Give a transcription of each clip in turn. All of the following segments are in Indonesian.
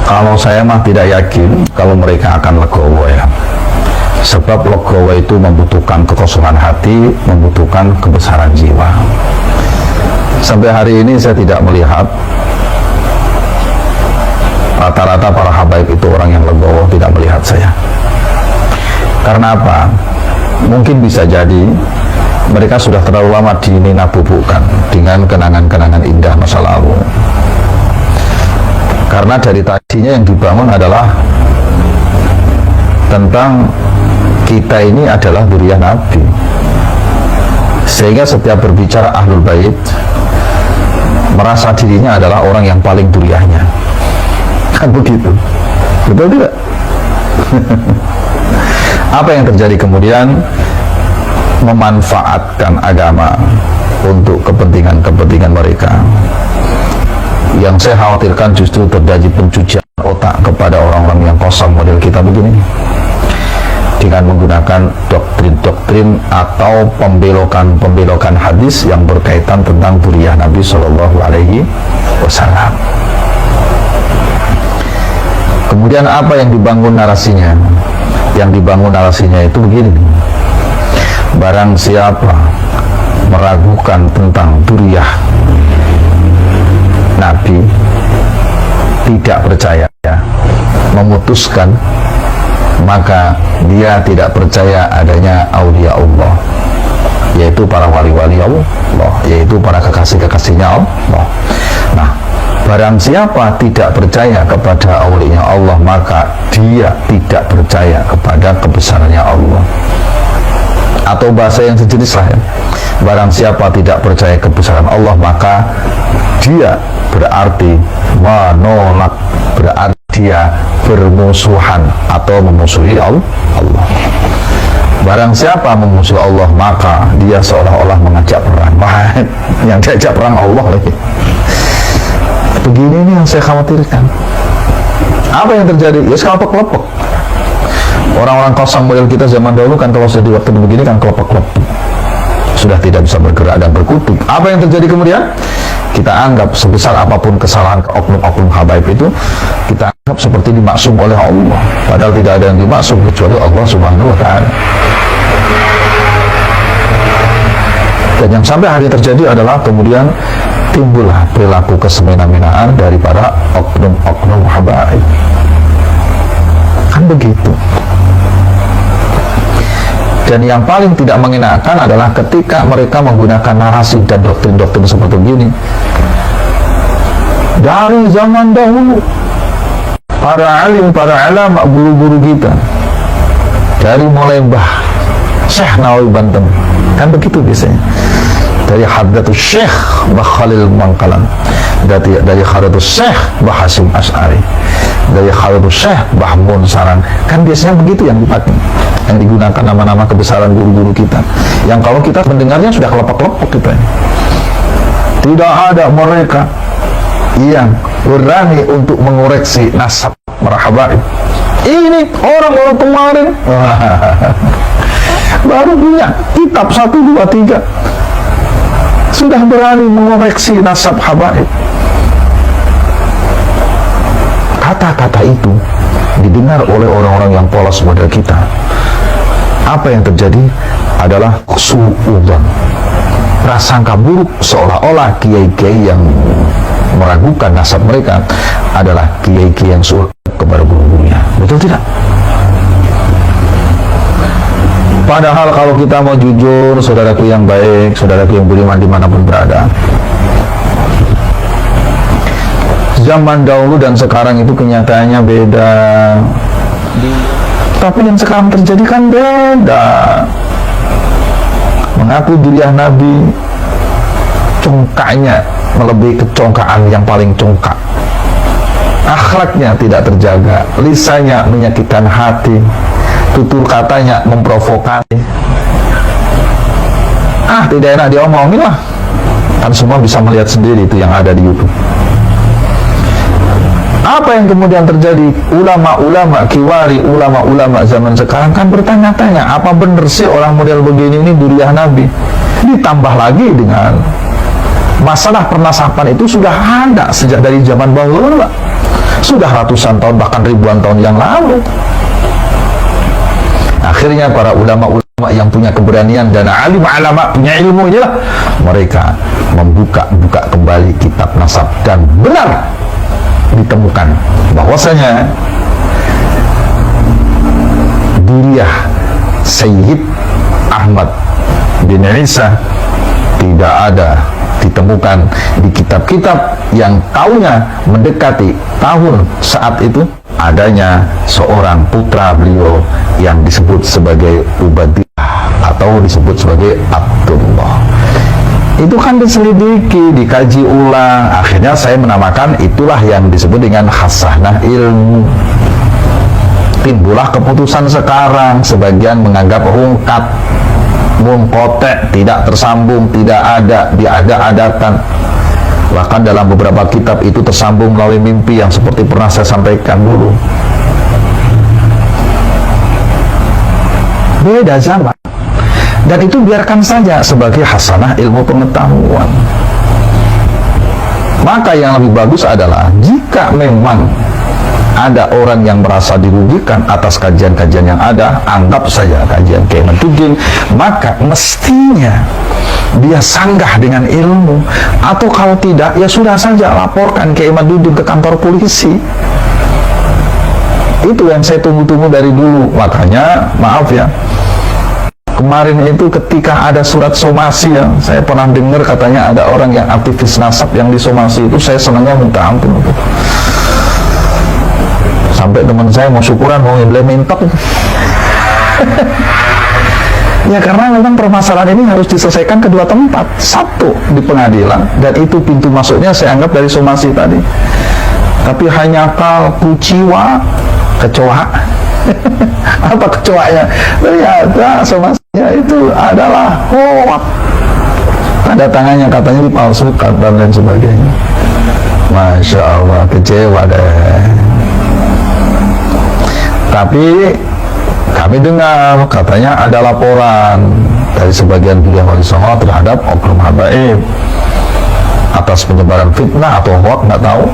Kalau saya mah tidak yakin kalau mereka akan legowo ya. Sebab legowo itu membutuhkan kekosongan hati, membutuhkan kebesaran jiwa. Sampai hari ini saya tidak melihat rata-rata para habaib itu orang yang legowo, tidak melihat saya. Karena apa? Mungkin bisa jadi mereka sudah terlalu lama dininabubukan dengan kenangan-kenangan indah masa lalu. Karena dari tadinya yang dibangun adalah tentang kita ini adalah dzurriyyah Nabi, sehingga setiap berbicara Ahlul Bait merasa dirinya adalah orang yang paling dzurriyyahnya, kan begitu, betul tidak? Apa yang terjadi kemudian? Memanfaatkan agama untuk kepentingan-kepentingan mereka. Yang saya khawatirkan justru terjadi pencucian otak kepada orang-orang yang kosong model kita begini, dengan menggunakan doktrin-doktrin atau pembelokan-pembelokan hadis yang berkaitan tentang dzurriyyah Nabi Shallallahu Alaihi Wasallam. Kemudian apa yang dibangun narasinya? Yang dibangun narasinya itu begini: barang siapa meragukan tentang dzurriyyah Nabi, tidak percaya, memutuskan, maka dia tidak percaya adanya aulia Allah, yaitu para wali-wali Allah, yaitu para kekasih-kekasihnya Allah. Nah, barang siapa tidak percaya kepada aulia Allah, maka dia tidak percaya kepada kebesarannya Allah. Atau bahasa yang sejenis lah ya, barang siapa tidak percaya kebesaran Allah, maka dia berarti menolak, berarti dia bermusuhan atau memusuhi Allah. Barang siapa memusuhi Allah, maka dia seolah-olah mengajak perang. Yang diajak perang Allah lagi. Begini nih yang saya khawatirkan. Apa yang terjadi? Ya kelompok-kelompok. Orang-orang kosong model kita zaman dahulu kan kalau sudah di waktu begini kan kelompok-kelompok, sudah tidak bisa bergerak dan berkutik. Apa yang terjadi kemudian? Kita anggap sebesar apapun kesalahan oknum-oknum habaib itu, kita anggap seperti dimaksum oleh Allah, padahal tidak ada yang dimaksum kecuali Allah Subhanahu wa Ta'ala. Dan yang sampai hari terjadi adalah kemudian timbullah perilaku kesemena-menaan dari para oknum-oknum habaib. Kan begitu. Dan yang paling tidak mengenakan adalah ketika mereka menggunakan narasi dan doktrin-doktrin seperti ini. Dari zaman dahulu, para alim, para ulama, guru-guru kita, dari mulai Mbah Syekh Nawawi Banten, kan begitu biasanya, dari Hadratus Syekh Mbah Khalil Mangkalan, dari Hadratus Syekh Mbah Hasyim Asy'ari, dari Hadratus Syekh Mbah Mun Saran, kan biasanya begitu yang dipakai, yang digunakan nama-nama kebesaran guru-guru kita, yang kalau kita mendengarnya sudah kelompok-kelompok kita ini. Tidak ada mereka yang berani untuk mengoreksi nasab para habaib. Ini orang-orang kemarin baru punya kitab 1, 2, 3 sudah berani mengoreksi nasab habaib. Kata-kata itu didengar oleh orang-orang yang polos model kita. Apa yang terjadi adalah suudzon, prasangka buruk, seolah-olah kiai-kiai yang meragukan nasab mereka adalah kiai-kiai yang suul kepada guru-gurunya. Betul tidak? Padahal kalau kita mau jujur, saudaraku yang baik, saudaraku yang beriman dimanapun berada, zaman dahulu dan sekarang itu kenyataannya beda. Tapi yang sekarang terjadi kan beda. Mengaku dzurriyyah Nabi, congkaknya melebihi kecongkaan yang paling congkak, akhlaknya tidak terjaga, lisannya menyakitkan hati, tutur katanya memprovokasi. Tidak enak diomongin lah. Kan semua bisa melihat sendiri itu yang ada di YouTube. Apa yang kemudian terjadi? Ulama-ulama kiwari, ulama-ulama zaman sekarang kan bertanya-tanya, apa benar sih orang model begini ini dzurriyyah Nabi? Ditambah lagi dengan masalah pernasaban itu sudah ada sejak dari zaman bahula. Sudah ratusan tahun, bahkan ribuan tahun yang lalu. Akhirnya para ulama-ulama yang punya keberanian dan alim ulama punya ilmu inilah mereka membuka kembali kitab nasab, dan benar ditemukan bahwasanya diriah Sayyid Ahmad bin Isa tidak ada ditemukan di kitab-kitab yang tahunnya mendekati tahun saat itu adanya seorang putra beliau yang disebut sebagai Ubadillah atau disebut sebagai Abdullah. Itu kan diselidiki, dikaji ulang, akhirnya saya menamakan itulah yang disebut dengan khasanah ilmu. Timbullah keputusan sekarang, sebagian menganggap rungkat, mungkotek, tidak tersambung, tidak ada, diada-adakan. Bahkan dalam beberapa kitab itu tersambung melalui mimpi yang seperti pernah saya sampaikan dulu. Beda zaman. Dan itu biarkan saja sebagai hasanah ilmu pengetahuan. Maka yang lebih bagus adalah jika memang ada orang yang merasa dirugikan atas kajian-kajian yang ada, anggap saja kajian Kiai Imaduddin, maka mestinya dia sanggah dengan ilmu, atau kalau tidak ya sudah saja laporkan Kiai Imaduddin ke kantor polisi. Itu yang saya tunggu-tunggu dari dulu. Makanya maaf ya, kemarin itu ketika ada surat somasi, ya saya pernah dengar katanya ada orang yang aktivis nasab yang disomasi, itu saya senangnya minta ampun. Sampai teman saya mau syukuran, mau implementok. Ya karena memang permasalahan ini harus diselesaikan kedua tempat. Satu di pengadilan, dan itu pintu masuknya saya anggap dari somasi tadi. Tapi hanya kuciwa, kecoa. Apa kecoanya? Ternyata somasinya itu adalah hoak. Tanda tangannya katanya dipalsukan dan lain sebagainya. Masya Allah, kecewa deh. Tapi kami dengar katanya ada laporan dari sebagian pihak Wali Songo terhadap oknum habaib atas penyebaran fitnah atau hoak, nggak tahu,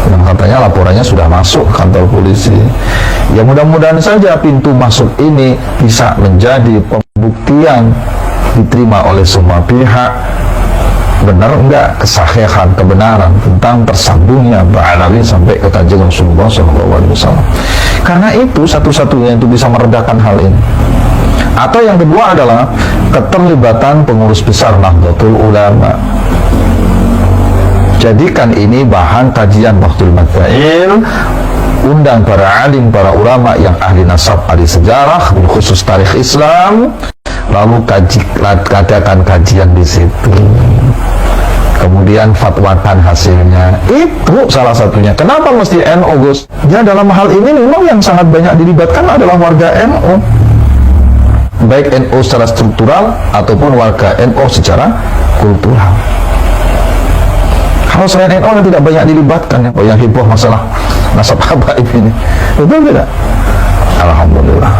yang katanya laporannya sudah masuk ke kantor polisi. Ya mudah-mudahan saja pintu masuk ini bisa menjadi pembuktian diterima oleh semua pihak, benar enggak kesahihan, kebenaran tentang tersambungnya Ba'alawi sampai ke Kanjeng Rasulullah SAW. Karena itu satu-satunya itu bisa meredakan hal ini. Atau yang kedua adalah keterlibatan pengurus besar Nahdlatul Ulama. Jadikan ini bahan kajian Bahdul Madail, undang para alim, para ulama yang ahli nasab, ahli sejarah, khusus tarikh Islam, lalu adakan kajian di situ. Kemudian fatwakan hasilnya. Itu salah satunya. Kenapa mesti NU, Gus? Ya dalam hal ini memang yang sangat banyak dilibatkan adalah warga NU. Baik NU secara struktural ataupun warga NU secara kultural. Kalau selain NU yang tidak banyak dilibatkan, yang heboh masalah nasab habaib ini, betul tidak? Alhamdulillah.